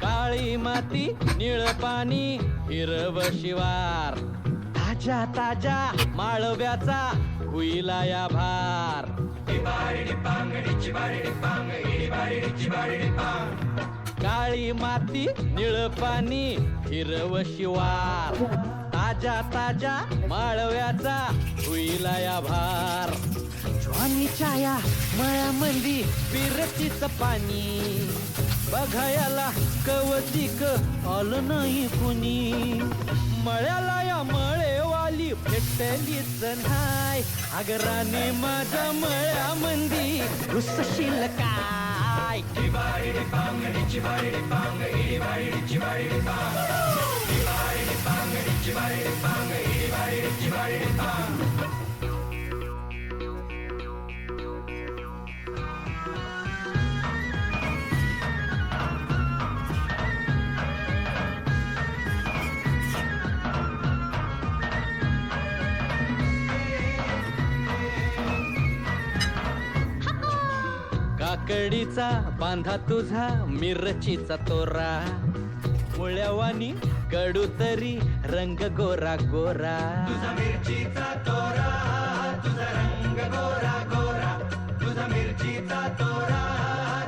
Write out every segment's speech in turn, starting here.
काळी माती निळ पाणी हिरव शिवार ताजा ताजा माळव्याचा हुईला या भार काळी माती निळ पाणी हिरव शिवार ताजा ताजा माळव्याचा हुईला या भार ज्वानीच्या या मळ्यामंदी विरतीच पाणी बघायला कवतिक आलं नाही कुणी मळ्याला या मळेवाली भेटलीच नाही आगराने माझ्या मळ्यामंदी घुसशील काय काकडीचा बांधा तुझा मिरचीचा तोरा मुळ्यावानी कडू तरी रंग गोरा गोरा तुझा मिरचीचा तोरा तुझा रंग गोरा गोरा तुझा मिरचीचा तोरा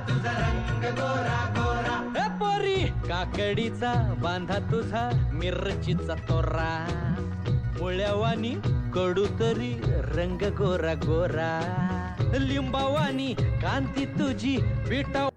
तुझा रंग गोरा गोरा ए पोरी काकडीचा बांधा तुझा मिरचीचा तोरा मुळ्यावानी कडू तरी रंग गोरा गोरा लिंबावानी कांती तुझी पिटा